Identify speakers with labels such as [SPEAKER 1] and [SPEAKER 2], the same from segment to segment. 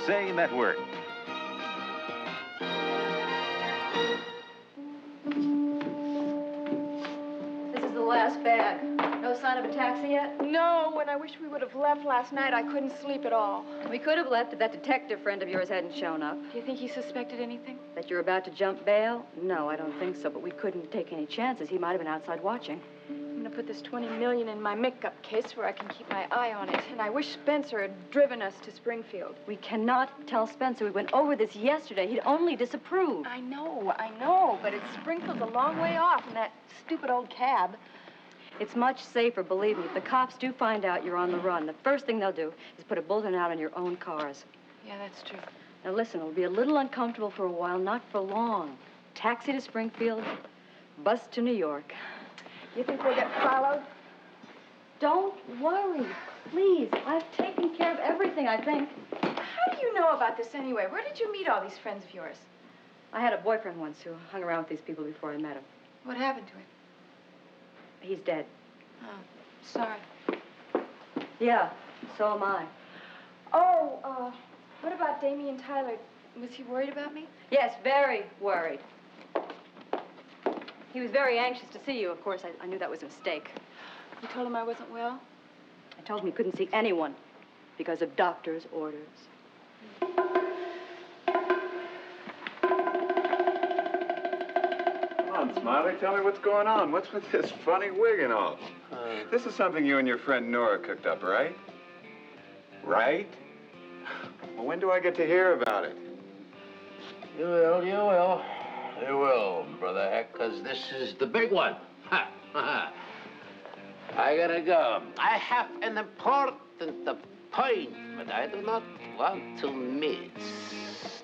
[SPEAKER 1] USA Network.
[SPEAKER 2] This is the last bag. No sign of a taxi yet?
[SPEAKER 3] No, and I wish we would have left last night. I couldn't sleep at all.
[SPEAKER 2] We could have left if that detective friend of yours hadn't shown up.
[SPEAKER 3] Do you think he suspected anything?
[SPEAKER 2] That you're about to jump bail? No, I don't think so, but we couldn't take any chances. He might have been outside watching.
[SPEAKER 3] I'm going to put this $20 million in my makeup case where I can keep my eye on it. And I wish Spencer had driven us to Springfield.
[SPEAKER 2] We cannot tell Spencer. We went over this yesterday. He'd only disapprove.
[SPEAKER 3] I know, but it's Springfield's a long way off in that stupid old cab.
[SPEAKER 2] It's much safer, believe me. If the cops do find out you're on the run, the first thing they'll do is put a bulletin out on your own cars.
[SPEAKER 3] Yeah, that's true.
[SPEAKER 2] Now listen, it'll be a little uncomfortable for a while, not for long. Taxi to Springfield, bus to New York.
[SPEAKER 3] You think we'll get followed?
[SPEAKER 2] Don't worry, please. I've taken care of everything, I think.
[SPEAKER 3] How do you know about this anyway? Where did you meet all these friends of yours?
[SPEAKER 2] I had a boyfriend once who hung around with these people before I met him.
[SPEAKER 3] What happened to him?
[SPEAKER 2] He's dead.
[SPEAKER 3] Oh, sorry.
[SPEAKER 2] Yeah, so am I.
[SPEAKER 3] Oh, what about Damien Tyler? Was he worried about me?
[SPEAKER 2] Yes, very worried. He was very anxious to see you. Of course, I knew that was a mistake.
[SPEAKER 3] You told him I wasn't well?
[SPEAKER 2] I told him he couldn't see anyone because of doctor's orders.
[SPEAKER 4] Come on, Smiley, tell me what's going on. What's with this funny wig and all? This is something you and your friend Nora cooked up, right? Right? Well, when do I get to hear about it?
[SPEAKER 5] You will, you will. You will, Brother Heck, because this is the big one. Ha, ha. I gotta go. I have an important appointment I do not want to miss.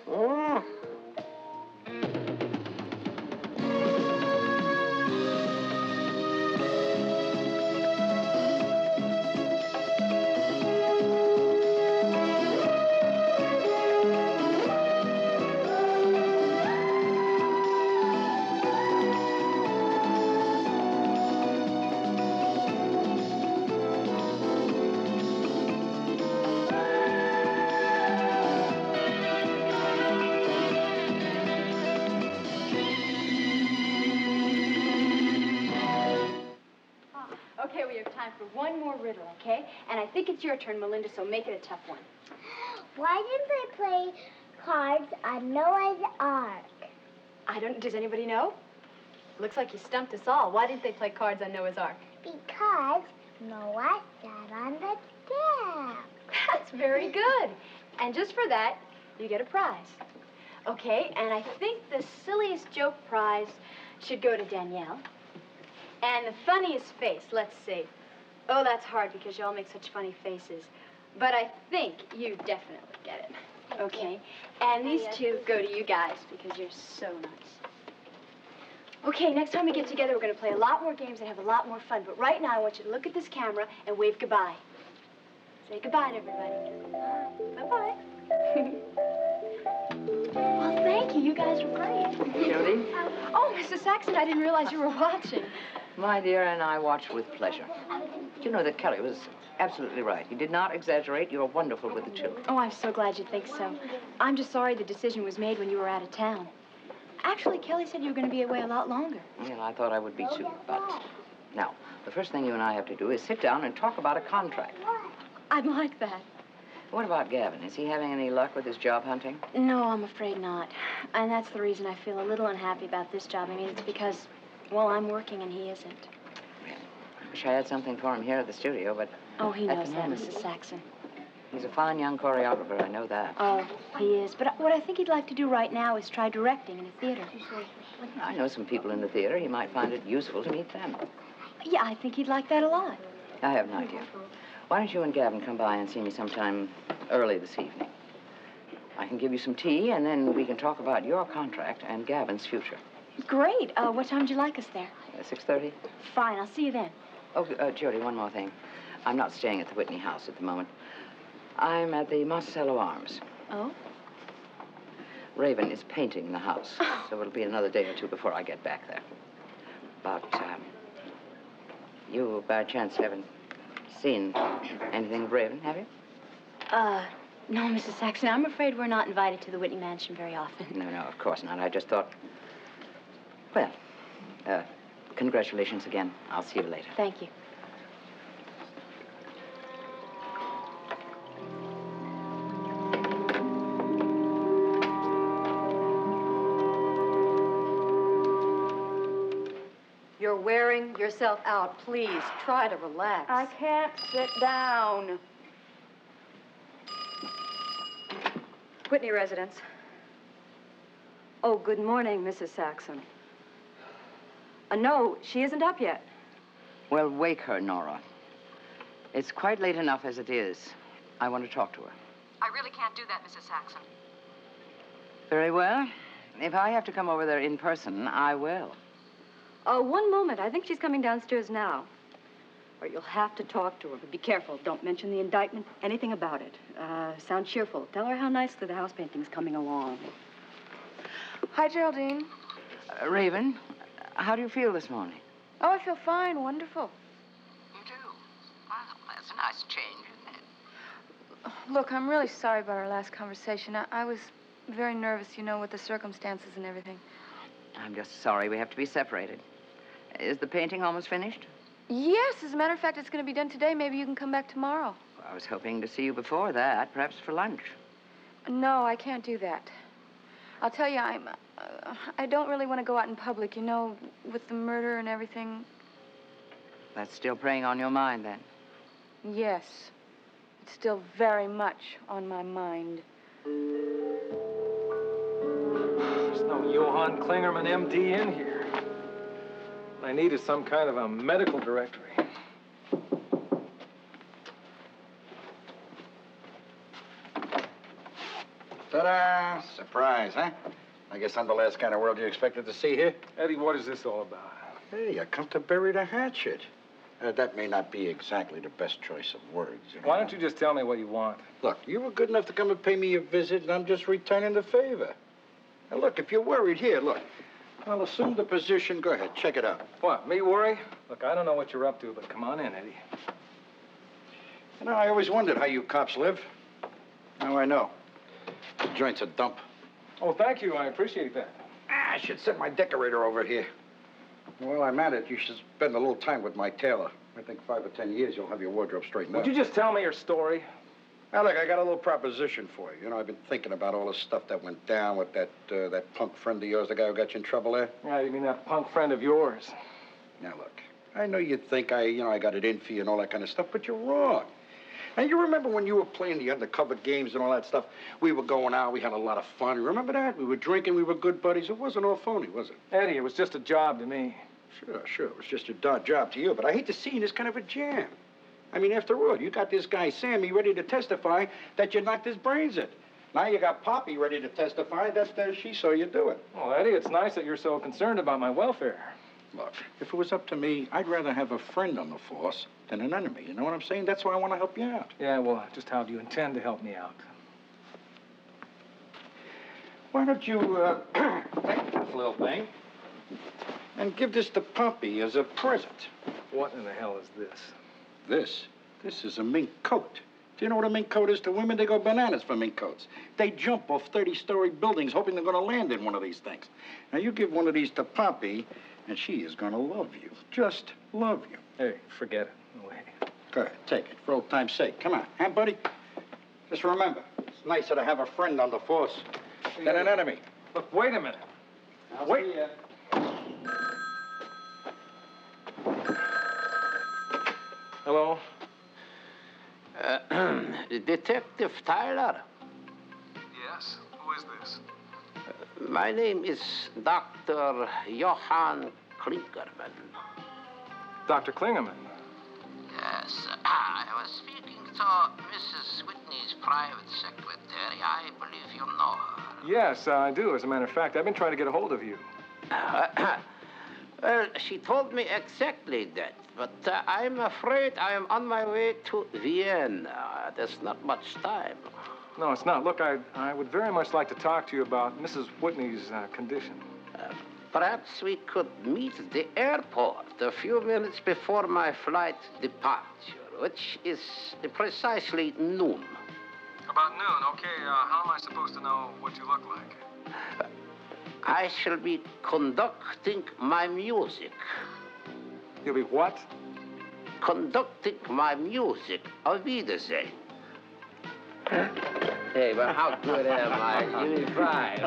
[SPEAKER 5] Hmm?
[SPEAKER 6] Okay, we have time for one more riddle, okay? And I think it's your turn, Melinda, so make it a tough one.
[SPEAKER 7] Why didn't they play cards on Noah's Ark?
[SPEAKER 6] Does anybody know? Looks like you stumped us all. Why didn't they play cards on Noah's Ark?
[SPEAKER 7] Because Noah sat on the step.
[SPEAKER 6] That's very good. And just for that, you get a prize. Okay, and I think the silliest joke prize should go to Danielle. And the funniest face, let's see. Oh, that's hard because you all make such funny faces. But I think you definitely get it. Okay? And these two go to you guys because you're so nice. Okay, next time we get together, we're going to play a lot more games and have a lot more fun. But right now, I want you to look at this camera and wave goodbye. Say goodbye to everybody. Bye-bye. Well, thank you. You guys were great.
[SPEAKER 8] Judy?
[SPEAKER 6] Oh, Mrs. Saxon, I didn't realize you were watching.
[SPEAKER 8] My dear, and I watched with pleasure. You know that Kelly was absolutely right. He did not exaggerate. You're wonderful with the children.
[SPEAKER 6] Oh, I'm so glad you think so. I'm just sorry the decision was made when you were out of town. Actually, Kelly said you were going to be away a lot longer.
[SPEAKER 8] Well, I thought I would be too, but... Now, the first thing you and I have to do is sit down and talk about a contract.
[SPEAKER 6] I'd like that.
[SPEAKER 8] What about Gavin? Is he having any luck with his job hunting?
[SPEAKER 6] No, I'm afraid not. And that's the reason I feel a little unhappy about this job. I mean, it's because, well, I'm working and he isn't.
[SPEAKER 8] I wish I had something for him here at the studio, but...
[SPEAKER 6] Oh, he
[SPEAKER 8] at
[SPEAKER 6] knows
[SPEAKER 8] the
[SPEAKER 6] that,
[SPEAKER 8] moment-
[SPEAKER 6] Mrs. Saxon.
[SPEAKER 8] He's a fine young choreographer, I know that.
[SPEAKER 6] Oh, he is. But what I think he'd like to do right now is try directing in a theater.
[SPEAKER 8] I know some people in the theater. He might find it useful to meet them.
[SPEAKER 6] Yeah, I think he'd like that a lot.
[SPEAKER 8] I have an idea. Why don't you and Gavin come by and see me sometime early this evening? I can give you some tea, and then we can talk about your contract and Gavin's future.
[SPEAKER 6] Great. What time would you like us there?
[SPEAKER 8] 6:30?
[SPEAKER 6] Fine, I'll see you then.
[SPEAKER 8] Oh, Jody, one more thing. I'm not staying at the Whitney house at the moment. I'm at the Monticello Arms.
[SPEAKER 6] Oh?
[SPEAKER 8] Raven is painting the house, so it'll be another day or two before I get back there. But, you, by chance, haven't seen anything of Raven, have you?
[SPEAKER 6] No, Mrs. Saxon, I'm afraid we're not invited to the Whitney Mansion very often.
[SPEAKER 8] No, of course not. I just thought... Well, congratulations again. I'll see you later.
[SPEAKER 6] Thank you.
[SPEAKER 2] You're wearing yourself out. Please, try to relax.
[SPEAKER 3] I can't sit down.
[SPEAKER 2] Whitney residence. Oh, good morning, Mrs. Saxon. No, she isn't up yet.
[SPEAKER 8] Well, wake her, Nora. It's quite late enough as it is. I want to talk to her.
[SPEAKER 2] I really can't do that, Mrs. Saxon.
[SPEAKER 8] Very well. If I have to come over there in person, I will.
[SPEAKER 2] One moment. I think she's coming downstairs now. Or you'll have to talk to her, but be careful. Don't mention the indictment, anything about it. Sound cheerful. Tell her how nicely the house painting's coming along.
[SPEAKER 3] Hi, Geraldine.
[SPEAKER 8] Raven, how do you feel this morning?
[SPEAKER 3] Oh, I feel fine. Wonderful.
[SPEAKER 8] You do? Well, that's a nice change, isn't it?
[SPEAKER 3] Look, I'm really sorry about our last conversation. I was very nervous, you know, with the circumstances and everything.
[SPEAKER 8] I'm just sorry we have to be separated. Is the painting almost finished?
[SPEAKER 3] Yes, as a matter of fact, it's going to be done today. Maybe you can come back tomorrow.
[SPEAKER 8] Well, I was hoping to see you before that, perhaps for lunch.
[SPEAKER 3] No, I can't do that. I'll tell you, I don't really want to go out in public, you know, with the murder and everything.
[SPEAKER 8] That's still preying on your mind, then?
[SPEAKER 3] Yes. It's still very much on my mind.
[SPEAKER 1] There's no Johann Klingerman, M.D. in here. What I need is some kind of a medical directory.
[SPEAKER 9] Ta-da! Surprise, huh? I guess I'm the last kind of world you expected to see here.
[SPEAKER 1] Eddie, what is this all about?
[SPEAKER 9] Hey, I come to bury the hatchet. That may not be exactly the best choice of words. You know?
[SPEAKER 1] Why don't you just tell me what you want?
[SPEAKER 9] Look, you were good enough to come and pay me a visit, and I'm just returning the favor. Now, look, if you're worried, here, look. I'll assume the position. Go ahead, check it out.
[SPEAKER 1] What, me worry? Look, I don't know what you're up to, but come on in, Eddie.
[SPEAKER 9] You know, I always wondered how you cops live. Now I know. The joint's a dump.
[SPEAKER 1] Oh, thank you. I appreciate that.
[SPEAKER 9] I should send my decorator over here. Well, I'm at it. You should spend a little time with my tailor. I think 5 or 10 years, you'll have your wardrobe straightened
[SPEAKER 1] Would
[SPEAKER 9] out.
[SPEAKER 1] you just tell me your story?
[SPEAKER 9] Now, look, I got a little proposition for you. You know, I've been thinking about all the stuff that went down with that punk friend of yours, the guy who got you in trouble there.
[SPEAKER 1] Yeah, you mean that punk friend of yours?
[SPEAKER 9] Now, look, I know you think I got it in for you and all that kind of stuff, but you're wrong. And you remember when you were playing the undercover games and all that stuff? We were going out, we had a lot of fun. Remember that? We were drinking, we were good buddies. It wasn't all phony, was it?
[SPEAKER 1] Eddie, it was just a job to me.
[SPEAKER 9] Sure. It was just a job to you, but I hate to see you in this kind of a jam. I mean, after all, you got this guy, Sammy, ready to testify that you knocked his brains in. Now you got Poppy ready to testify that she saw you do it.
[SPEAKER 1] Well, Eddie, it's nice that you're so concerned about my welfare.
[SPEAKER 9] Look, if it was up to me, I'd rather have a friend on the force than an enemy. You know what I'm saying? That's why I want to help you out.
[SPEAKER 1] Yeah, well, just how do you intend to help me out?
[SPEAKER 9] Why don't you take this little thing and give this to Poppy as a present?
[SPEAKER 1] What in the hell is this?
[SPEAKER 9] This is a mink coat. Do you know what a mink coat is to women? They go bananas for mink coats. They jump off 30-story buildings hoping they're going to land in one of these things. Now, you give one of these to Poppy, and she is going to love you. Just love you.
[SPEAKER 1] Hey, forget it. No way.
[SPEAKER 9] Go ahead, take it, for old time's sake. Come on, huh, buddy? Just remember, it's nicer to have a friend on the force than an enemy.
[SPEAKER 1] Look, wait a minute.
[SPEAKER 9] Wait. See ya.
[SPEAKER 1] Hello?
[SPEAKER 5] Detective Tyler.
[SPEAKER 1] Yes. Who is this?
[SPEAKER 5] My name is Dr. Johann Klingerman.
[SPEAKER 1] Dr. Klingerman.
[SPEAKER 5] Yes, I was speaking to Mrs. Whitney's private secretary. I believe you know her.
[SPEAKER 1] Yes, I do. As a matter of fact, I've been trying to get a hold of you.
[SPEAKER 5] Well, she told me exactly that, but I'm afraid I am on my way to Vienna. There's not much time.
[SPEAKER 1] No, it's not. Look, I would very much like to talk to you about Mrs. Whitney's condition.
[SPEAKER 5] Perhaps we could meet at the airport a few minutes before my flight departure, which is precisely noon.
[SPEAKER 1] About noon, okay. How am I supposed to know what you look like?
[SPEAKER 5] I shall be conducting my music.
[SPEAKER 1] You'll be what?
[SPEAKER 5] Conducting my music. Auf Wiedersehen. Hey, but how good am I? Give me 5.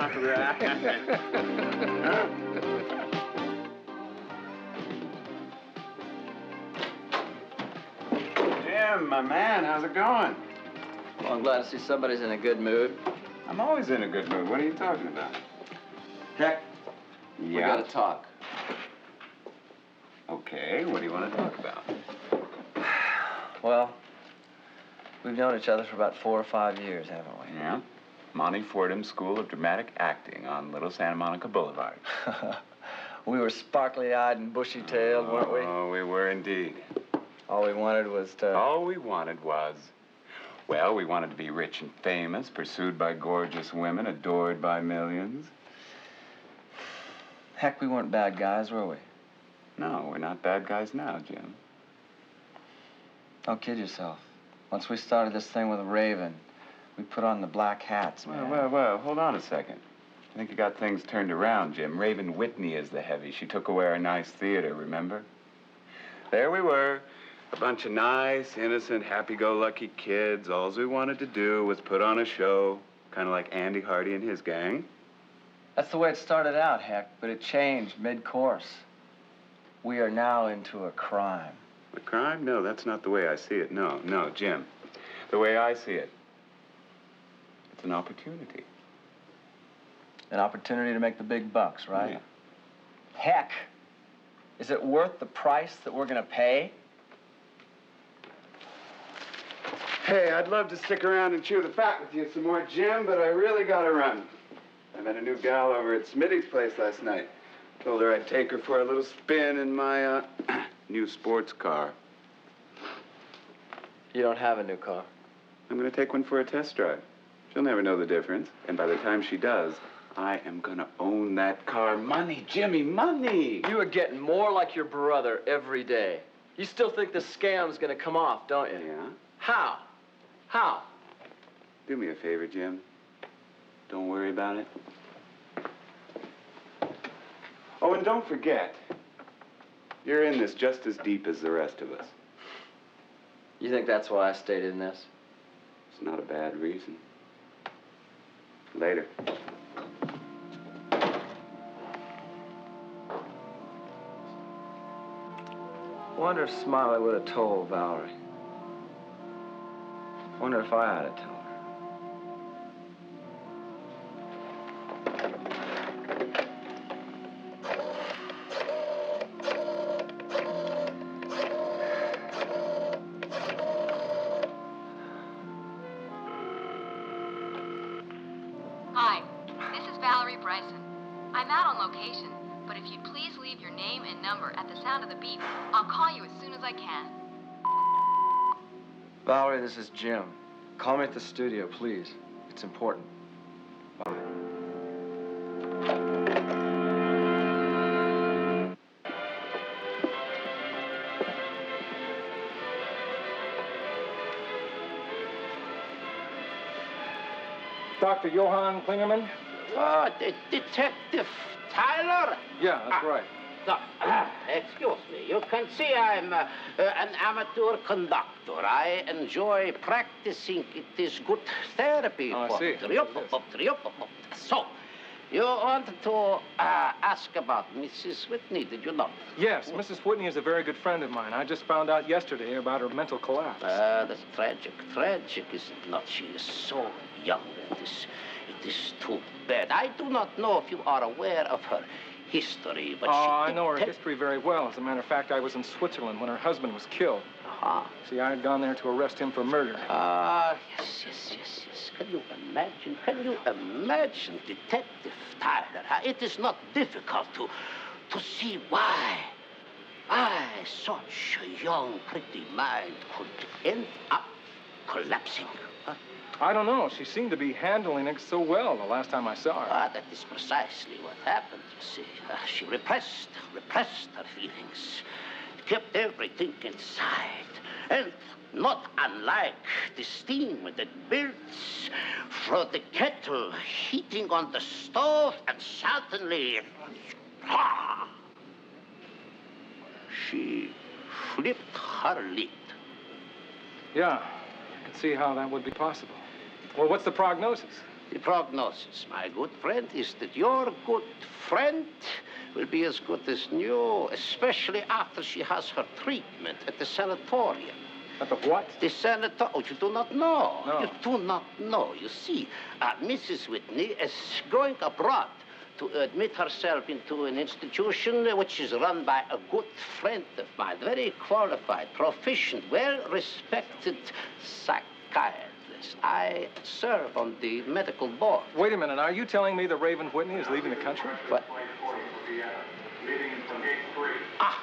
[SPEAKER 4] Jim, my man, how's it going?
[SPEAKER 10] Well, I'm glad to see somebody's in a good mood.
[SPEAKER 4] I'm always in a good mood. What are you talking about?
[SPEAKER 10] Heck,
[SPEAKER 4] Yeah.
[SPEAKER 10] we gotta talk.
[SPEAKER 4] Okay, what do you want to talk about?
[SPEAKER 10] Well, we've known each other for about 4 or 5 years, haven't we?
[SPEAKER 4] Yeah. Monty Fordham School of Dramatic Acting on Little Santa Monica Boulevard.
[SPEAKER 10] We were sparkly-eyed and bushy-tailed, weren't we?
[SPEAKER 4] Oh, we were indeed.
[SPEAKER 10] All we wanted was to...
[SPEAKER 4] All we wanted was, well, we wanted to be rich and famous, pursued by gorgeous women, adored by millions.
[SPEAKER 10] Heck, we weren't bad guys, were we?
[SPEAKER 4] No, we're not bad guys now, Jim.
[SPEAKER 10] Don't kid yourself. Once we started this thing with Raven, we put on the black hats, man.
[SPEAKER 4] Well, hold on a second. I think you got things turned around, Jim. Raven Whitney is the heavy. She took away our nice theater, remember? There we were, a bunch of nice, innocent, happy-go-lucky kids. All we wanted to do was put on a show, kind of like Andy Hardy and his gang.
[SPEAKER 10] That's the way it started out, Heck, but it changed mid-course. We are now into a crime.
[SPEAKER 4] A crime? No, that's not the way I see it. No, Jim. The way I see it, it's an opportunity.
[SPEAKER 10] An opportunity to make the big bucks, right?
[SPEAKER 4] Yeah.
[SPEAKER 10] Heck, is it worth the price that we're gonna pay?
[SPEAKER 4] Hey, I'd love to stick around and chew the fat with you some more, Jim, but I really gotta run. I met a new gal over at Smitty's place last night. Told her I'd take her for a little spin in my, new sports car.
[SPEAKER 10] You don't have a new car.
[SPEAKER 4] I'm gonna take one for a test drive. She'll never know the difference, and by the time she does, I am gonna own that car. Money, Jimmy, money!
[SPEAKER 10] You are getting more like your brother every day. You still think this scam's gonna come off, don't you?
[SPEAKER 4] Yeah?
[SPEAKER 10] How? How?
[SPEAKER 4] Do me a favor, Jim. Don't worry about it. Oh, and don't forget, you're in this just as deep as the rest of us.
[SPEAKER 10] You think that's why I stayed in this?
[SPEAKER 4] It's not a bad reason. Later.
[SPEAKER 10] Wonder if Smiley would have told Valerie. Wonder if I had to tell her.
[SPEAKER 11] Hi, this is Valerie Bryson. I'm out on location, but if you'd please leave your name and number at the sound of the beep, I'll call you as soon as I can.
[SPEAKER 10] Valerie, this is Jim. Call me at the studio, please. It's important. Bye.
[SPEAKER 1] Dr. Johann Klingerman?
[SPEAKER 5] Oh, Detective Tyler?
[SPEAKER 1] Yeah, that's right.
[SPEAKER 5] No, excuse me. You can see I'm an amateur conductor. I enjoy practicing. It is good therapy.
[SPEAKER 1] Oh, I
[SPEAKER 5] for
[SPEAKER 1] see.
[SPEAKER 5] So, you wanted to ask about Mrs. Whitney, did you not?
[SPEAKER 1] Yes, Mrs. Whitney is a very good friend of mine. I just found out yesterday about her mental collapse.
[SPEAKER 5] That's tragic. Tragic, is it not? She is so young. It is too bad. I do not know if you are aware of her history, but
[SPEAKER 1] I know her history very well. As a matter of fact, I was in Switzerland when her husband was killed. See, I had gone there to arrest him for murder.
[SPEAKER 5] Yes. Can you imagine, Detective Tyler? It is not difficult to see why such a young, pretty mind could end up collapsing.
[SPEAKER 1] I don't know. She seemed to be handling it so well the last time I saw her.
[SPEAKER 5] That is precisely what happened, you see. She repressed her feelings, kept everything inside. And not unlike the steam that builds throw the kettle heating on the stove, and suddenly, ah, she flipped her lid.
[SPEAKER 1] Yeah, I can see how that would be possible. Well, what's the prognosis?
[SPEAKER 5] The prognosis, my good friend, is that your good friend will be as good as new, especially after she has her treatment at the sanatorium.
[SPEAKER 1] At the what?
[SPEAKER 5] The sanatorium. Oh, you do not know.
[SPEAKER 1] No.
[SPEAKER 5] You do not know. You see, Mrs. Whitney is going abroad to admit herself into an institution which is run by a good friend of mine, very qualified, proficient, well-respected psychiatrist. I serve on the medical board.
[SPEAKER 1] Wait a minute. Are you telling me that Raven Whitney is leaving the country?
[SPEAKER 5] What? Ah.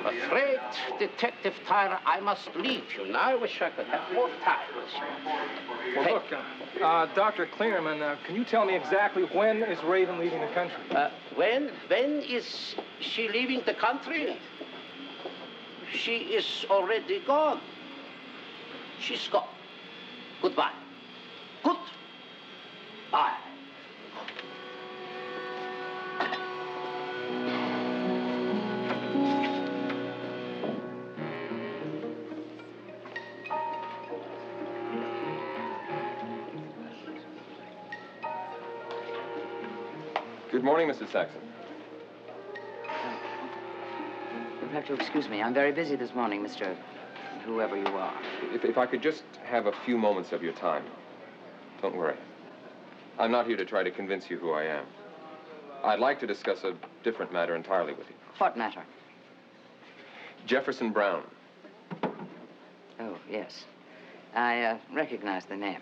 [SPEAKER 5] I'm afraid, Detective Tyler, I must leave you now. I wish I could have more time with you.
[SPEAKER 1] Well,
[SPEAKER 5] Hey.
[SPEAKER 1] look, Dr. Klingerman, can you tell me exactly when is Raven leaving the country?
[SPEAKER 5] When is she leaving the country? She is already gone. She's gone. Goodbye. Goodbye.
[SPEAKER 12] Good morning, Mrs. Saxon.
[SPEAKER 8] You'll have to excuse me. I'm very busy this morning, Mr. whoever you are.
[SPEAKER 12] If I could just have a few moments of your time. Don't worry. I'm not here to try to convince you who I am. I'd like to discuss a different matter entirely with you.
[SPEAKER 8] What matter?
[SPEAKER 12] Jefferson Brown.
[SPEAKER 8] Oh, yes. I recognize the name.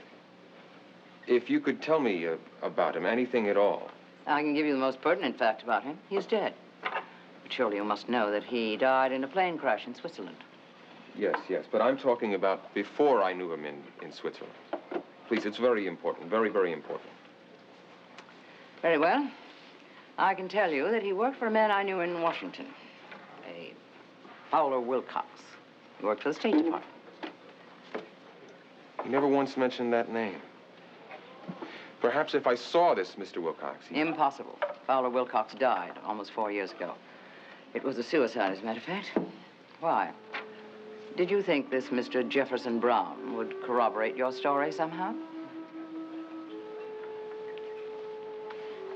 [SPEAKER 12] If you could tell me about him, anything at all.
[SPEAKER 8] I can give you the most pertinent fact about him. He's dead. But surely you must know that he died in a plane crash in Switzerland.
[SPEAKER 12] Yes, but I'm talking about before I knew him in Switzerland. Please, it's very important, very, very important.
[SPEAKER 8] Very well. I can tell you that he worked for a man I knew in Washington, a Fowler Wilcox. He worked for the State Department.
[SPEAKER 12] You never once mentioned that name. Perhaps if I saw this Mr. Wilcox...
[SPEAKER 8] Impossible. Fowler Wilcox died almost 4 years ago. It was a suicide, as a matter of fact. Why? Did you think this Mr. Jefferson Brown would corroborate your story somehow?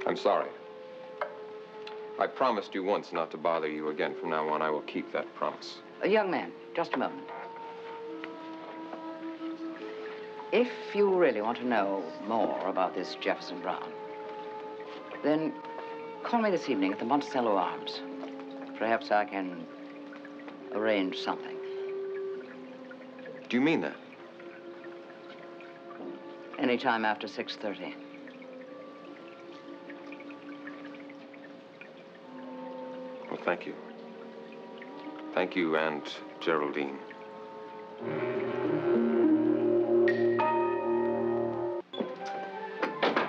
[SPEAKER 12] I'm sorry. I promised you once not to bother you again. From now on, I will keep that promise.
[SPEAKER 8] A young man, just a moment. If you really want to know more about this Jefferson Brown, then call me this evening at the Monticello Arms. Perhaps I can arrange something.
[SPEAKER 12] Do you mean that?
[SPEAKER 8] Anytime after 6:30.
[SPEAKER 12] Well, thank you. Thank you, and Geraldine.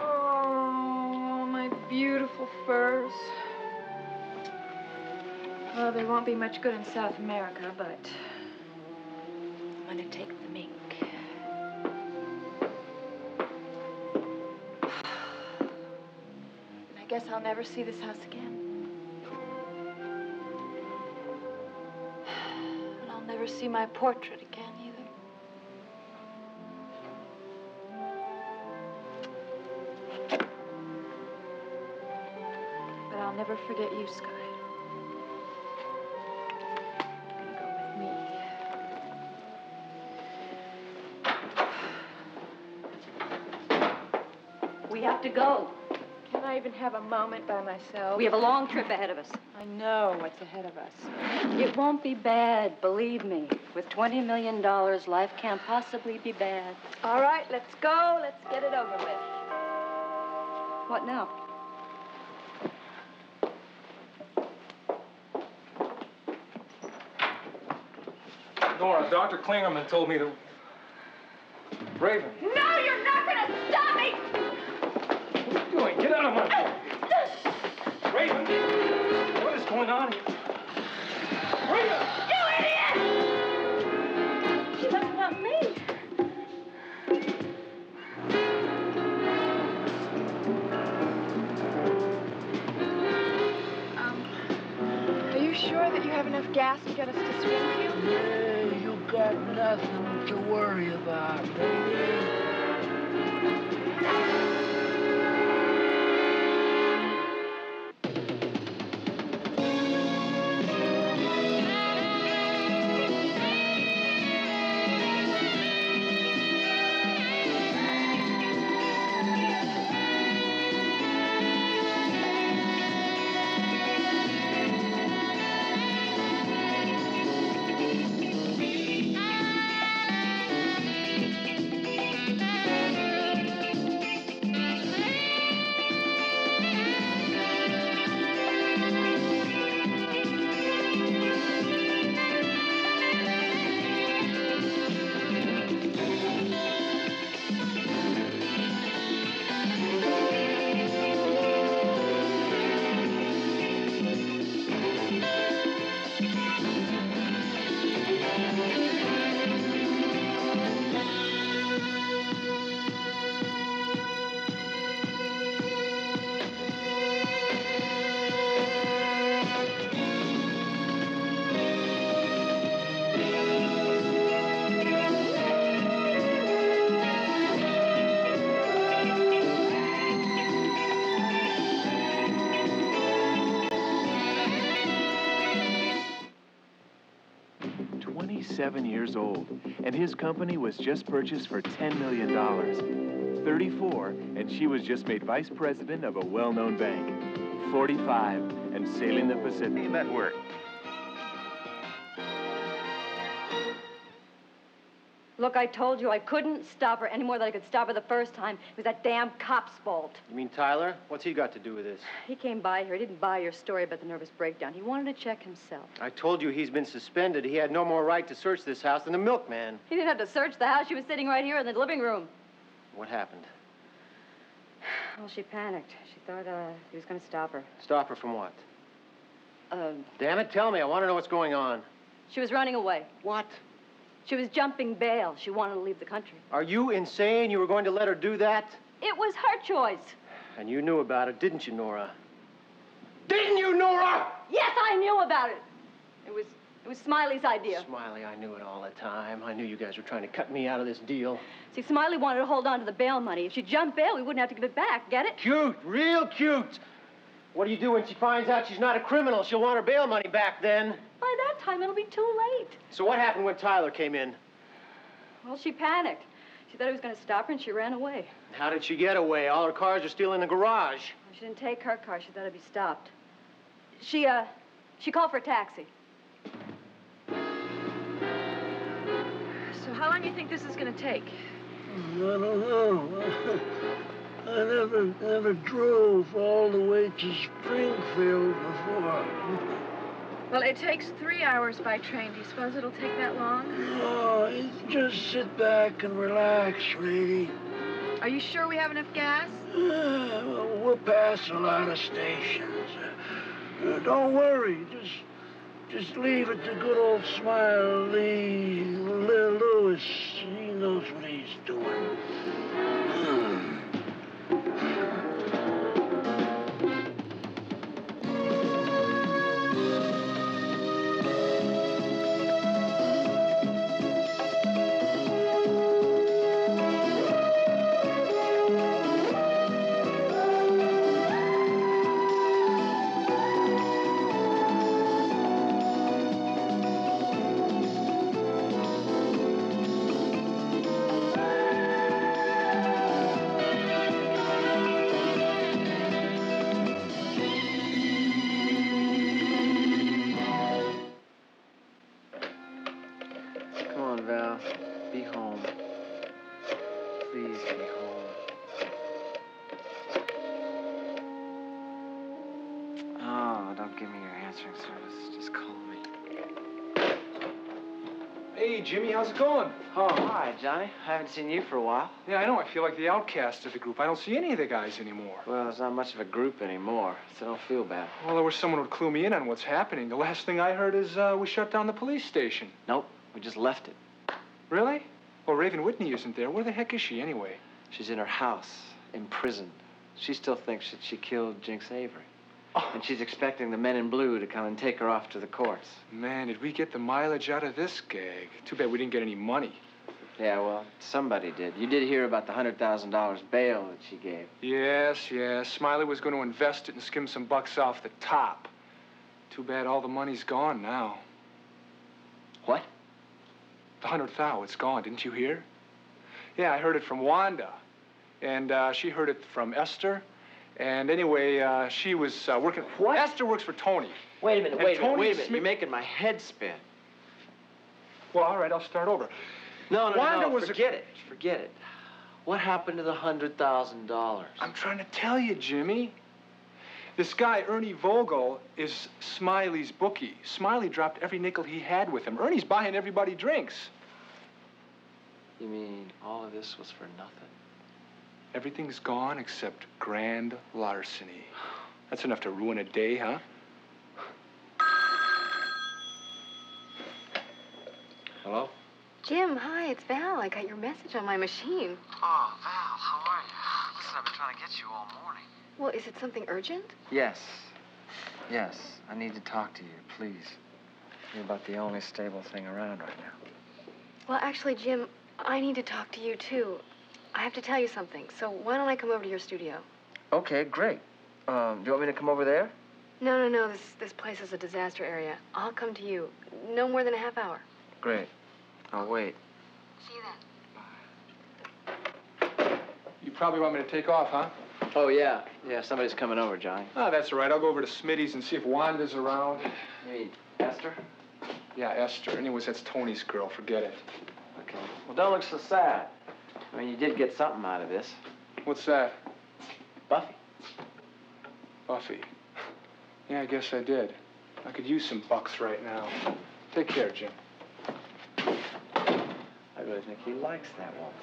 [SPEAKER 3] Oh, my beautiful furs. Well, they won't be much good in South America, but I'm gonna take the mink. I guess I'll never see this house again. And I'll never see my portrait again, either. But I'll never forget you, Sky. You're gonna go with me.
[SPEAKER 2] We have to go.
[SPEAKER 3] Can I even have a moment by myself?
[SPEAKER 2] We have a long trip ahead of us.
[SPEAKER 3] I know what's ahead of us.
[SPEAKER 2] It won't be bad, believe me. With $20 million, life can't possibly be bad.
[SPEAKER 3] All right, let's go. Let's get it over with.
[SPEAKER 2] What now?
[SPEAKER 1] Nora, Dr. Klingerman told me that... Raven.
[SPEAKER 6] No, you're not gonna stop me!
[SPEAKER 1] What are you doing? Get out of my way. Raven! What is going on here? Raven!
[SPEAKER 6] You idiot! She doesn't want me.
[SPEAKER 3] have enough gas to get us to Springfield?
[SPEAKER 5] Yeah, you got nothing to worry about, baby.
[SPEAKER 13] 27 years old, and his company was just purchased for $10 million. 34, and she was just made vice president of a well-known bank. 45, and sailing the Pacific.
[SPEAKER 4] Hey, that work.
[SPEAKER 2] Look, I told you I couldn't stop her any more than I could stop her the first time. It was that damn cop's fault.
[SPEAKER 14] You mean Tyler? What's he got to do with this?
[SPEAKER 2] He came by here. He didn't buy your story about the nervous breakdown. He wanted to check himself.
[SPEAKER 14] I told you he's been suspended. He had no more right to search this house than the milkman.
[SPEAKER 2] He didn't have to search the house. She was sitting right here in the living room.
[SPEAKER 14] What happened?
[SPEAKER 2] Well, she panicked. She thought he was going to stop her.
[SPEAKER 14] Stop her from what? Damn it, tell me. I want to know what's going on.
[SPEAKER 2] She was running away.
[SPEAKER 14] What?
[SPEAKER 2] She was jumping bail. She wanted to leave the country.
[SPEAKER 14] Are you insane? You were going to let her do that?
[SPEAKER 2] It was her choice.
[SPEAKER 14] And you knew about it, didn't you, Nora? Didn't you, Nora?
[SPEAKER 2] Yes, I knew about it. It was Smiley's idea.
[SPEAKER 14] Smiley, I knew it all the time. I knew you guys were trying to cut me out of this deal.
[SPEAKER 2] See, Smiley wanted to hold on to the bail money. If she jumped bail, we wouldn't have to give it back. Get it?
[SPEAKER 14] Cute, real cute. What do you do when she finds out she's not a criminal? She'll want her bail money back then.
[SPEAKER 2] By that time, it'll be too late.
[SPEAKER 14] So what happened when Tyler came in?
[SPEAKER 2] Well, she panicked. She thought he was going to stop her, and she ran away.
[SPEAKER 14] How did she get away? All her cars are still in the garage.
[SPEAKER 2] Well, she didn't take her car. She thought it'd be stopped. She called for a taxi.
[SPEAKER 3] So how long do you think this is going to take?
[SPEAKER 5] I don't know. I never drove all the way to Springfield before.
[SPEAKER 3] Well, it takes 3 hours by train. Do you suppose it'll take that long?
[SPEAKER 5] Oh, just sit back and relax, lady.
[SPEAKER 3] Are you sure we have enough gas?
[SPEAKER 5] Well, we'll pass a lot of stations. Don't worry. Just leave it to good old Smiley, Lewis. He knows what he's doing.
[SPEAKER 10] Be home. Please be home. Oh, don't give me your answering service. Just call me.
[SPEAKER 1] Hey, Jimmy, how's it going?
[SPEAKER 10] Oh, hi, Johnny. I haven't seen you for a while.
[SPEAKER 1] Yeah, I know. I feel like the outcast of the group. I don't see any of the guys anymore.
[SPEAKER 10] Well, there's not much of a group anymore, so don't feel bad.
[SPEAKER 1] Well, I wish someone would clue me in on what's happening. The last thing I heard is we shut down the police station.
[SPEAKER 10] Nope, we just left it.
[SPEAKER 1] Really? Well, Raven Whitney isn't there. Where the heck is she anyway?
[SPEAKER 10] She's in her house, imprisoned. She still thinks that she killed Jinx Avery. And she's expecting the men in blue to come and take her off to the courts.
[SPEAKER 1] Man, did we get the mileage out of this gag? Too bad we didn't get any money.
[SPEAKER 10] Yeah, well, somebody did. You did hear about the $100,000 bail that she gave.
[SPEAKER 1] Yes. Smiley was going to invest it and skim some bucks off the top. Too bad all the money's gone now.
[SPEAKER 10] What?
[SPEAKER 1] The 100,000, it's gone. Didn't you hear? Yeah, I heard it from Wanda. And she heard it from Esther. And anyway, she was working... What? Esther works for Tony.
[SPEAKER 10] Wait a minute,
[SPEAKER 1] And
[SPEAKER 10] wait a
[SPEAKER 1] Tony
[SPEAKER 10] minute.
[SPEAKER 1] Smith-
[SPEAKER 10] You're making my head spin.
[SPEAKER 1] Well, all right, I'll start over.
[SPEAKER 10] No,
[SPEAKER 1] Wanda was
[SPEAKER 10] forget it. Forget it. What happened to the $100,000?
[SPEAKER 1] I'm trying to tell you, Jimmy. This guy, Ernie Vogel, is Smiley's bookie. Smiley dropped every nickel he had with him. Ernie's buying everybody drinks.
[SPEAKER 10] You mean all of this was for nothing?
[SPEAKER 1] Everything's gone except grand larceny. That's enough to ruin a day, huh?
[SPEAKER 10] Hello?
[SPEAKER 3] Jim, hi, it's Val. I got your message on my machine.
[SPEAKER 10] Oh, Val, how are you? Listen, I've been trying to get you all morning.
[SPEAKER 3] Well, is it something urgent?
[SPEAKER 10] Yes. I need to talk to you, please. You're about the only stable thing around right now.
[SPEAKER 3] Well, actually, Jim, I need to talk to you, too. I have to tell you something, so why don't I come over to your studio?
[SPEAKER 10] Okay, great. Do you want me to come over there?
[SPEAKER 3] No, this place is a disaster area. I'll come to you. No more than a half hour.
[SPEAKER 10] Great. I'll wait.
[SPEAKER 3] See you then.
[SPEAKER 1] You probably want me to take off, huh?
[SPEAKER 10] Oh, yeah. Yeah, somebody's coming over, Johnny.
[SPEAKER 1] Oh, that's all right. I'll go over to Smitty's and see if Wanda's around.
[SPEAKER 10] You mean Esther?
[SPEAKER 1] Yeah, Esther. Anyways, that's Tony's girl. Forget it.
[SPEAKER 10] Okay. Well, don't look so sad. I mean, you did get something out of this.
[SPEAKER 1] What's that?
[SPEAKER 10] Buffy.
[SPEAKER 1] Buffy. Yeah, I guess I did. I could use some bucks right now. Take care, Jim.
[SPEAKER 10] I really think he likes that woman.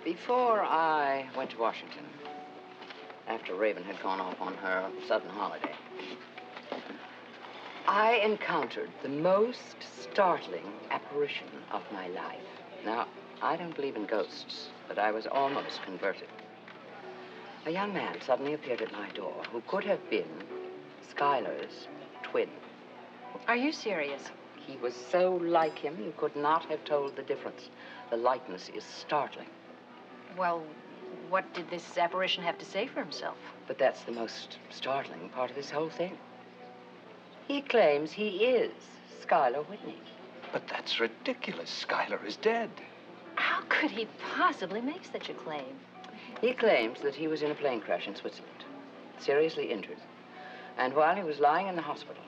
[SPEAKER 8] Before I went to Washington, after Raven had gone off on her sudden holiday, I encountered the most startling apparition of my life. Now, I don't believe in ghosts, but I was almost converted. A young man suddenly appeared at my door who could have been Schuyler's twin.
[SPEAKER 6] Are you serious?
[SPEAKER 8] He was so like him, you could not have told the difference. The likeness is startling.
[SPEAKER 6] Well, what did this apparition have to say for himself?
[SPEAKER 8] But that's the most startling part of this whole thing. He claims he is Schuyler Whitney.
[SPEAKER 9] But that's ridiculous. Schuyler is dead.
[SPEAKER 6] How could he possibly make such a claim?
[SPEAKER 8] He claims that he was in a plane crash in Switzerland, seriously injured. And while he was lying in the hospital,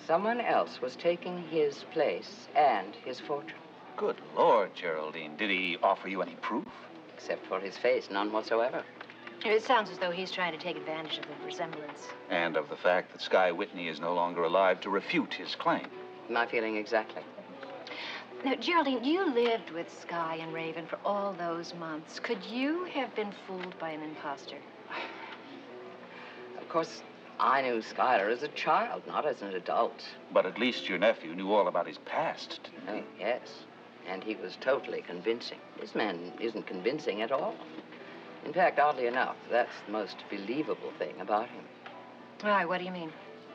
[SPEAKER 8] someone else was taking his place and his fortune.
[SPEAKER 9] Good Lord, Geraldine. Did he offer you any proof?
[SPEAKER 8] Except for his face, none whatsoever.
[SPEAKER 6] It sounds as though he's trying to take advantage of the resemblance.
[SPEAKER 9] And of the fact that Sky Whitney is no longer alive to refute his claim.
[SPEAKER 8] My feeling exactly.
[SPEAKER 6] Now, Geraldine, you lived with Sky and Raven for all those months. Could you have been fooled by an imposter?
[SPEAKER 8] Of course, I knew Schuyler as a child, not as an adult.
[SPEAKER 9] But at least your nephew knew all about his past, didn't he?
[SPEAKER 8] Oh, yes. And he was totally convincing. This man isn't convincing at all. In fact, oddly enough, that's the most believable thing about him.
[SPEAKER 6] Why, what do you mean?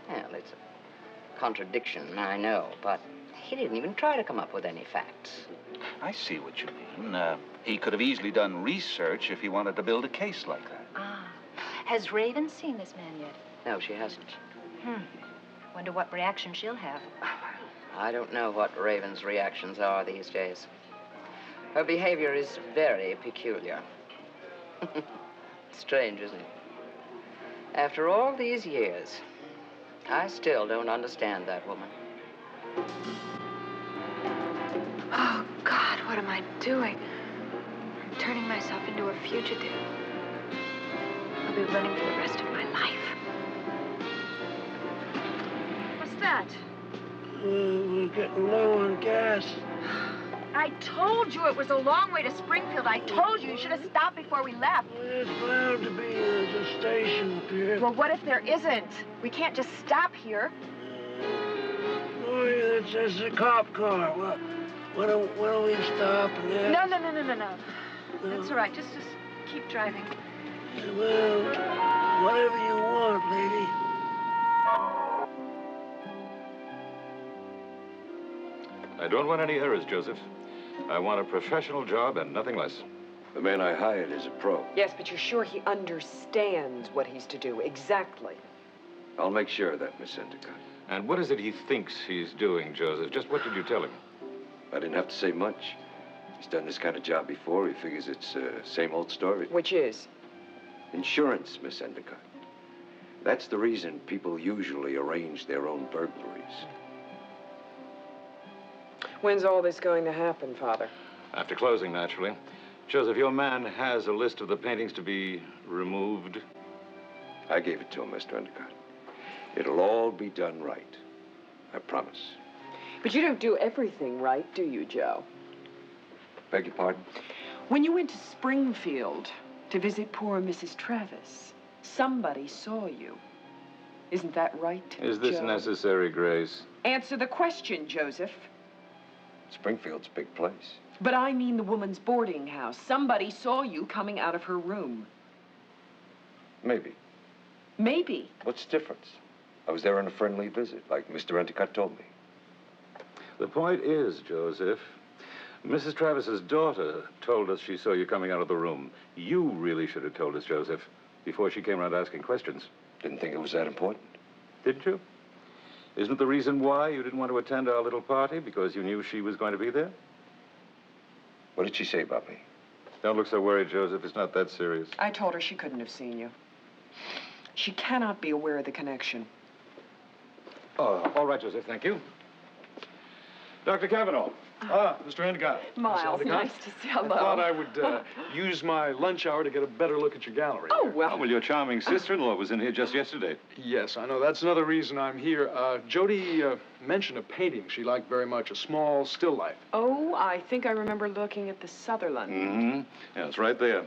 [SPEAKER 8] Well, it's a contradiction, I know, but he didn't even try to come up with any facts.
[SPEAKER 9] I see what you mean. He could have easily done research if he wanted to build a case like that.
[SPEAKER 6] Ah. Has Raven seen this man yet?
[SPEAKER 8] No, she hasn't.
[SPEAKER 6] Wonder what reaction she'll have.
[SPEAKER 8] I don't know what Raven's reactions are these days. Her behavior is very peculiar. Strange, isn't it? After all these years, I still don't understand that woman.
[SPEAKER 3] Oh, God, what am I doing? I'm turning myself into a fugitive. I'll be running for the rest of my life.
[SPEAKER 2] What's that?
[SPEAKER 14] We're getting low on gas.
[SPEAKER 2] I told you it was a long way to Springfield. I told you should have stopped before we left.
[SPEAKER 14] There's bound to be a station up here.
[SPEAKER 2] Well, what if there isn't? We can't just stop here.
[SPEAKER 14] Oh, that's a cop car. Well, why don't we stop and ask?
[SPEAKER 2] No. That's all right. Just keep driving.
[SPEAKER 14] Well,
[SPEAKER 5] Whatever you want, lady.
[SPEAKER 15] I don't want any errors, Joseph. I want a professional job and nothing less.
[SPEAKER 16] The man I hired is a pro.
[SPEAKER 17] Yes, but you're sure he understands what he's to do exactly?
[SPEAKER 16] I'll make sure of that, Miss Endicott.
[SPEAKER 15] And what is it he thinks he's doing, Joseph? Just what did you tell him?
[SPEAKER 16] I didn't have to say much. He's done this kind of job before. He figures it's same old story.
[SPEAKER 17] Which is?
[SPEAKER 16] Insurance, Miss Endicott. That's the reason people usually arrange their own burglaries.
[SPEAKER 17] When's all this going to happen, Father?
[SPEAKER 15] After closing, naturally. Joseph, your man has a list of the paintings to be removed.
[SPEAKER 16] I gave it to him, Mr. Endicott. It'll all be done right. I promise.
[SPEAKER 17] But you don't do everything right, do you, Joe?
[SPEAKER 16] Beg your pardon?
[SPEAKER 17] When you went to Springfield to visit poor Mrs. Travis, somebody saw you. Isn't that right,
[SPEAKER 15] Is this
[SPEAKER 17] Joe?
[SPEAKER 15] necessary, Grace?
[SPEAKER 17] Answer the question, Joseph.
[SPEAKER 16] Springfield's a big place.
[SPEAKER 17] But I mean the woman's boarding house. Somebody saw you coming out of her room.
[SPEAKER 16] Maybe.
[SPEAKER 17] Maybe.
[SPEAKER 16] What's the difference? I was there on a friendly visit, like Mr. Endicott told me.
[SPEAKER 15] The point is, Joseph, Mrs. Travis's daughter told us she saw you coming out of the room. You really should have told us, Joseph, before she came around asking questions.
[SPEAKER 16] Didn't think it was that important.
[SPEAKER 15] Didn't you? Isn't the reason why you didn't want to attend our little party because you knew she was going to be there?
[SPEAKER 16] What did she say about me?
[SPEAKER 15] Don't look so worried, Joseph. It's not that serious.
[SPEAKER 17] I told her she couldn't have seen you. She cannot be aware of the connection.
[SPEAKER 15] Oh, all right, Joseph. Thank you. Dr. Kavanaugh.
[SPEAKER 18] Mr. Endicott.
[SPEAKER 17] Miles,
[SPEAKER 18] Mr. Endicott.
[SPEAKER 17] nice to see you. Hello.
[SPEAKER 18] I thought I would use my lunch hour to get a better look at your gallery.
[SPEAKER 17] Oh, well.
[SPEAKER 15] Oh, well, your charming sister-in-law was in here just yesterday.
[SPEAKER 18] Yes, I know. That's another reason I'm here. Jody mentioned a painting she liked very much, a small still life.
[SPEAKER 17] Oh, I think I remember looking at the Sutherland.
[SPEAKER 15] Mm-hmm. Yeah, it's right there.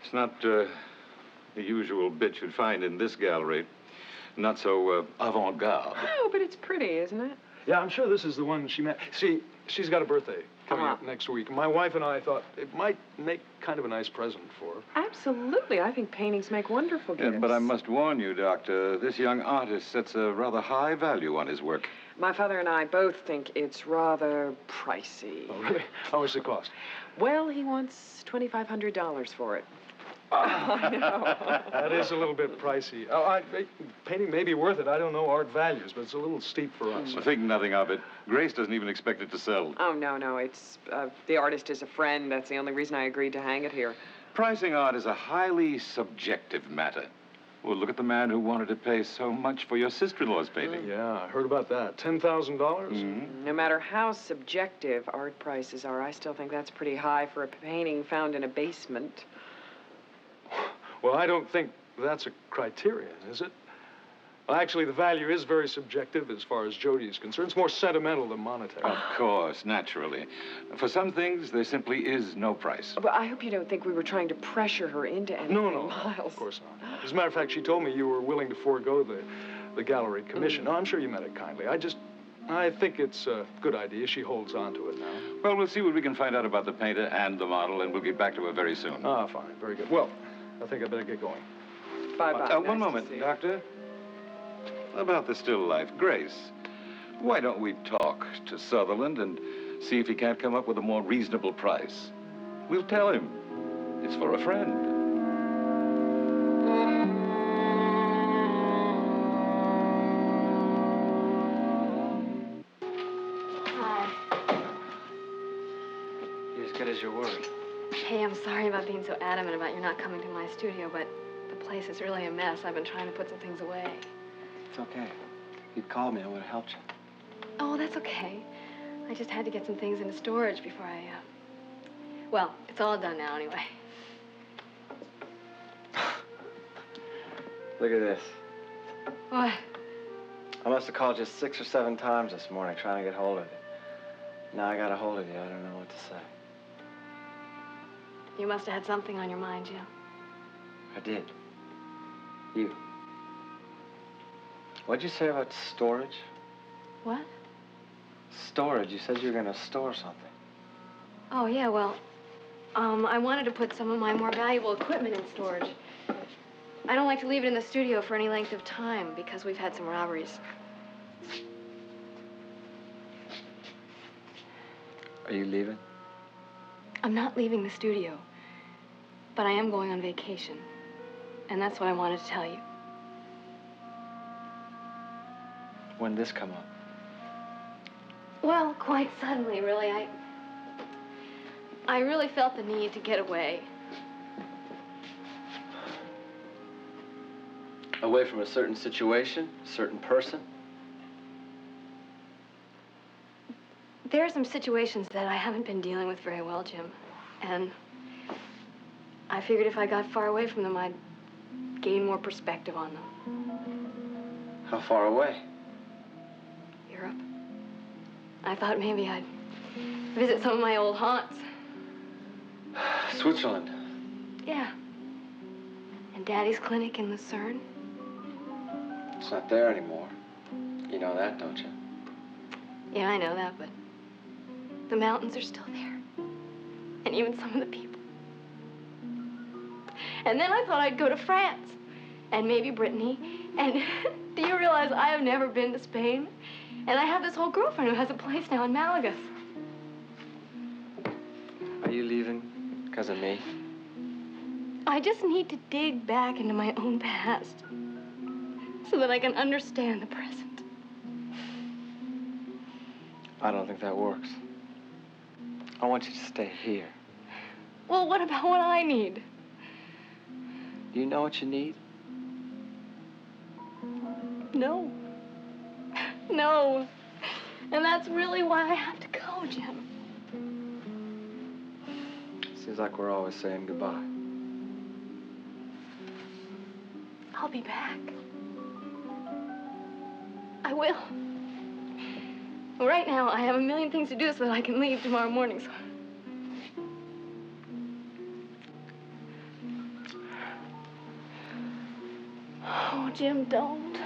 [SPEAKER 15] It's not the usual bit you'd find in this gallery. Not so avant-garde.
[SPEAKER 17] Oh, but it's pretty, isn't it?
[SPEAKER 18] Yeah, I'm sure this is the one she met. See, she's got a birthday coming up next week. My wife and I thought it might make kind of a nice present for her.
[SPEAKER 17] Absolutely. I think paintings make wonderful gifts.
[SPEAKER 15] But I must warn you, Doctor, this young artist sets a rather high value on his work.
[SPEAKER 17] My father and I both think it's rather pricey.
[SPEAKER 18] Oh, really? How much does it cost?
[SPEAKER 17] Well, he wants $2,500 for it. I know.
[SPEAKER 18] That is a little bit pricey. Painting may be worth it. I don't know art values, but it's a little steep for us.
[SPEAKER 15] I think nothing of it. Grace doesn't even expect it to sell.
[SPEAKER 17] Oh, no. It's, the artist is a friend. That's the only reason I agreed to hang it here.
[SPEAKER 15] Pricing art is a highly subjective matter. Well, look at the man who wanted to pay so much for your sister-in-law's painting.
[SPEAKER 18] Yeah, I heard about that. $10,000?
[SPEAKER 15] Mm-hmm.
[SPEAKER 17] No matter how subjective art prices are, I still think that's pretty high for a painting found in a basement.
[SPEAKER 18] Well, I don't think that's a criterion, is it? Well, actually, the value is very subjective as far as Jody is concerned. It's more sentimental than monetary.
[SPEAKER 15] Of course, naturally. For some things, there simply is no price.
[SPEAKER 17] But I hope you don't think we were trying to pressure her into anything,
[SPEAKER 18] No,
[SPEAKER 17] Miles.
[SPEAKER 18] of course not. As a matter of fact, she told me you were willing to forego the gallery commission. No, I'm sure you meant it kindly. I think it's a good idea. She holds on to it now.
[SPEAKER 15] Well, we'll see what we can find out about the painter and the model, and we'll get back to her very soon.
[SPEAKER 18] Ah, fine. Very good. Well, I think I better get going.
[SPEAKER 17] Bye-bye.
[SPEAKER 15] One moment, Doctor. About the still life. Grace, why don't we talk to Sutherland and see if he can't come up with a more reasonable price? We'll tell him. It's for a friend.
[SPEAKER 6] Hi.
[SPEAKER 10] You're as good as your word.
[SPEAKER 11] Hey, I'm sorry about being so adamant about you not coming to my studio, but the place is really a mess. I've been trying to put some things away.
[SPEAKER 10] It's okay. If you'd called me, I would have helped you.
[SPEAKER 11] Oh, that's okay. I just had to get some things into storage before I, Well, it's all done now anyway.
[SPEAKER 10] Look at this.
[SPEAKER 11] What?
[SPEAKER 10] I must have called you 6 or 7 times this morning trying to get hold of you. Now I got a hold of you. I don't know what to say.
[SPEAKER 11] You must have had something on your mind, Jim.
[SPEAKER 10] I did. You. What'd you say about storage?
[SPEAKER 11] What?
[SPEAKER 10] Storage. You said you were going to store something.
[SPEAKER 11] Oh, yeah, well, I wanted to put some of my more valuable equipment in storage.
[SPEAKER 3] I don't like to leave it in the studio for any length of time because we've had some robberies.
[SPEAKER 10] Are you leaving?
[SPEAKER 3] I'm not leaving the studio, but I am going on vacation. And that's what I wanted to tell you.
[SPEAKER 10] When'd this come up?
[SPEAKER 3] Well, quite suddenly, really. I really felt the need to get away.
[SPEAKER 10] Away from a certain situation, a certain person?
[SPEAKER 3] There are some situations that I haven't been dealing with very well, Jim. And I figured if I got far away from them, I'd gain more perspective on them.
[SPEAKER 10] How far away?
[SPEAKER 3] Europe. I thought maybe I'd visit some of my old haunts.
[SPEAKER 10] Switzerland.
[SPEAKER 3] Yeah. And Daddy's clinic in Lucerne.
[SPEAKER 10] It's not there anymore. You know that, don't you?
[SPEAKER 3] Yeah, I know that, but the mountains are still there. And even some of the people. And then I thought I'd go to France. And maybe Brittany. And do you realize I have never been to Spain? And I have this whole girlfriend who has a place now in Malaga.
[SPEAKER 10] Are you leaving because of me?
[SPEAKER 3] I just need to dig back into my own past so that I can understand the present.
[SPEAKER 10] I don't think that works. I want you to stay here.
[SPEAKER 3] Well, what about what I need?
[SPEAKER 10] Do you know what you need?
[SPEAKER 3] No. No. And that's really why I have to go, Jim.
[SPEAKER 10] Seems like we're always saying goodbye.
[SPEAKER 3] I'll be back. I will. Well, right now, I have a million things to do so that I can leave tomorrow morning. So... Oh, Jim, don't.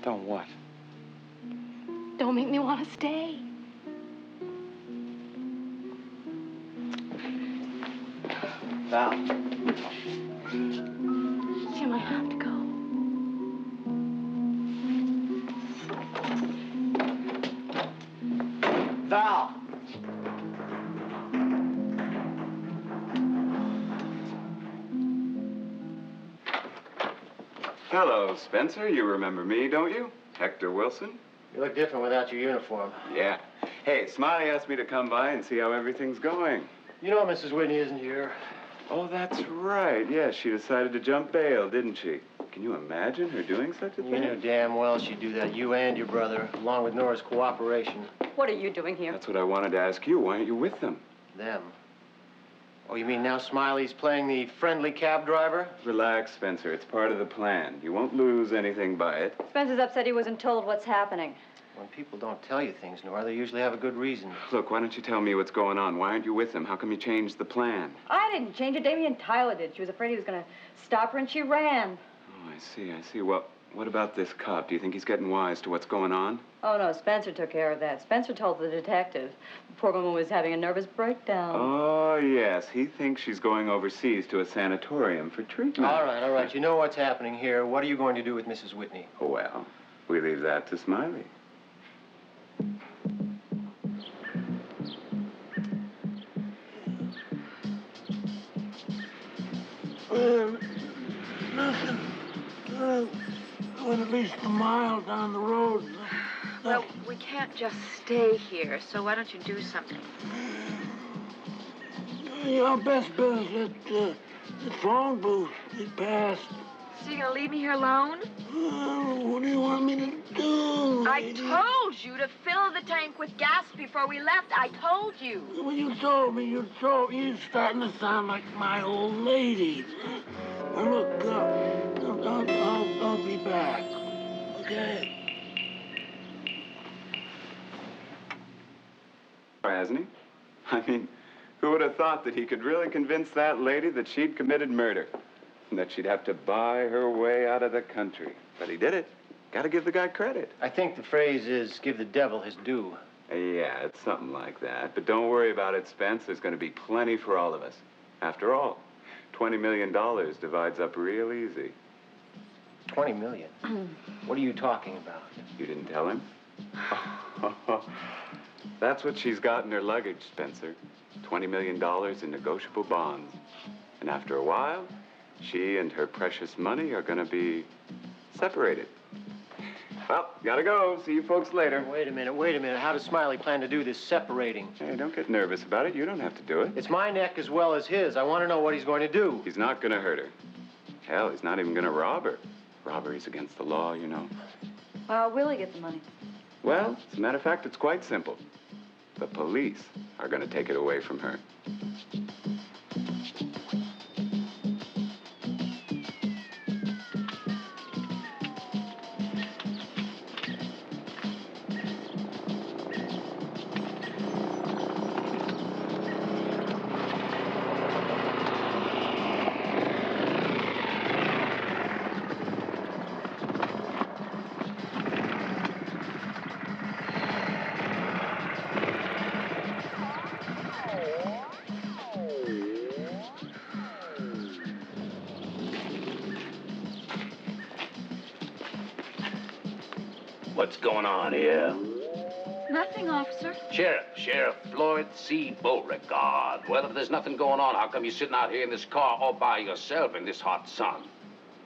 [SPEAKER 10] Don't what?
[SPEAKER 3] Don't make me want to stay.
[SPEAKER 10] Val.
[SPEAKER 3] Jim, I have to go.
[SPEAKER 10] Val!
[SPEAKER 4] Hello, Spencer. You remember me, don't you? Hector Wilson.
[SPEAKER 14] You look different without your uniform.
[SPEAKER 4] Yeah. Hey, Smiley asked me to come by and see how everything's going.
[SPEAKER 14] You know Mrs. Whitney isn't here.
[SPEAKER 4] Oh, that's right. Yeah, she decided to jump bail, didn't she? Can you imagine her doing such a thing?
[SPEAKER 14] You knew damn well she'd do that, you and your brother, along with Nora's cooperation.
[SPEAKER 2] What are you doing here?
[SPEAKER 4] That's what I wanted to ask you. Why aren't you with them?
[SPEAKER 14] Them? Oh, you mean now Smiley's playing the friendly cab driver?
[SPEAKER 4] Relax, Spencer. It's part of the plan. You won't lose anything by it.
[SPEAKER 2] Spencer's upset he wasn't told what's happening.
[SPEAKER 14] When people don't tell you things, Nora, they usually have a good reason.
[SPEAKER 4] Look, why don't you tell me what's going on? Why aren't you with them? How come you changed the plan?
[SPEAKER 2] I didn't change it. Damien Tyler did. She was afraid he was going to stop her, and she ran.
[SPEAKER 4] Oh, I see. Well, what about this cop? Do you think he's getting wise to what's going on?
[SPEAKER 2] Oh, no, Spencer took care of that. Spencer told the detective. The poor woman was having a nervous breakdown.
[SPEAKER 4] Oh, yes. He thinks she's going overseas to a sanatorium for treatment.
[SPEAKER 14] All right. You know what's happening here. What are you going to do with Mrs. Whitney?
[SPEAKER 4] Well, we leave that to Smiley.
[SPEAKER 19] Nothing. Went at least a mile down the road.
[SPEAKER 3] Well, we can't just stay here, so why don't you do something?
[SPEAKER 19] Your best bet is at the phone booth. We passed.
[SPEAKER 3] So you're gonna leave me here alone?
[SPEAKER 19] What do you want me to do?
[SPEAKER 3] I told you to fill the tank with gas before we left. I told you.
[SPEAKER 19] Well, you told me. You're starting to sound like my old lady. Now, look, I'll be back. Okay?
[SPEAKER 4] Hasn't he? I mean, who would have thought that he could really convince that lady that she'd committed murder? And that she'd have to buy her way out of the country. But he did it. Gotta give the guy credit.
[SPEAKER 14] I think the phrase is give the devil his due.
[SPEAKER 4] Yeah, it's something like that. But don't worry about it, Spence. There's gonna be plenty for all of us. After all, $20 million divides up real easy.
[SPEAKER 14] 20 million? What are you talking about?
[SPEAKER 4] You didn't tell him? That's what she's got in her luggage, Spencer. $20 million in negotiable bonds. And after a while, she and her precious money are gonna be separated. Well, gotta go. See you folks later.
[SPEAKER 14] Wait a minute. How does Smiley plan to do this separating?
[SPEAKER 4] Hey, don't get nervous about it. You don't have to do it.
[SPEAKER 14] It's my neck as well as his. I want to know what he's going to do.
[SPEAKER 4] He's not gonna hurt her. Hell, he's not even gonna rob her. Robbery's against the law, you know.
[SPEAKER 2] How will he get the money?
[SPEAKER 4] Well, as a matter of fact, it's quite simple. The police are gonna take it away from her.
[SPEAKER 5] What's going on here?
[SPEAKER 2] Nothing, officer.
[SPEAKER 5] Sheriff Floyd C. Beauregard. Well, if there's nothing going on, how come you're sitting out here in this car all by yourself in this hot sun?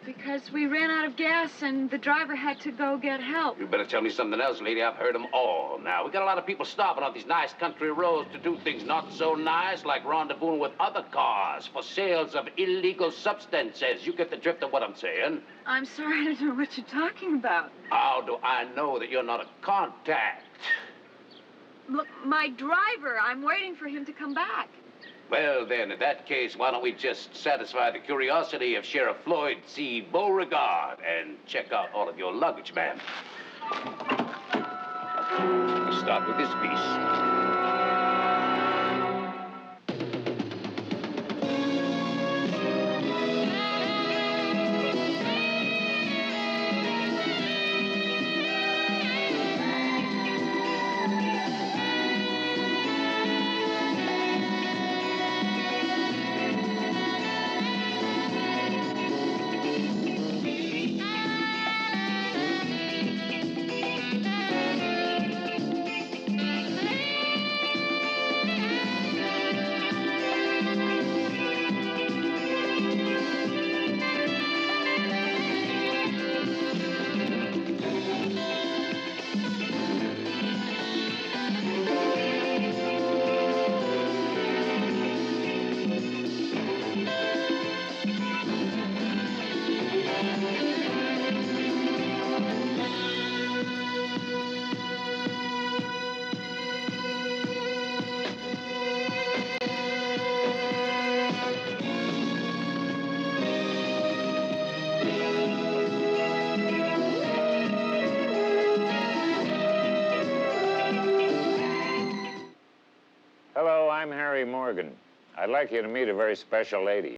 [SPEAKER 2] Because we ran out of gas and the driver had to go get help.
[SPEAKER 5] You better tell me something else, lady. I've heard them all. Now, we got a lot of people stopping on these nice country roads to do things not so nice, like rendezvousing with other cars for sales of illegal substances. You get the drift of what I'm saying?
[SPEAKER 2] I'm sorry, I don't know what you're talking about.
[SPEAKER 5] How do I know that you're not a contact?
[SPEAKER 2] Look, my driver, I'm waiting for him to come back.
[SPEAKER 5] Well, then, in that case, why don't we just satisfy the curiosity of Sheriff Floyd C. Beauregard and check out all of your luggage, ma'am. We start with this piece.
[SPEAKER 20] Hello, I'm Harry Morgan. I'd like you to meet a very special lady.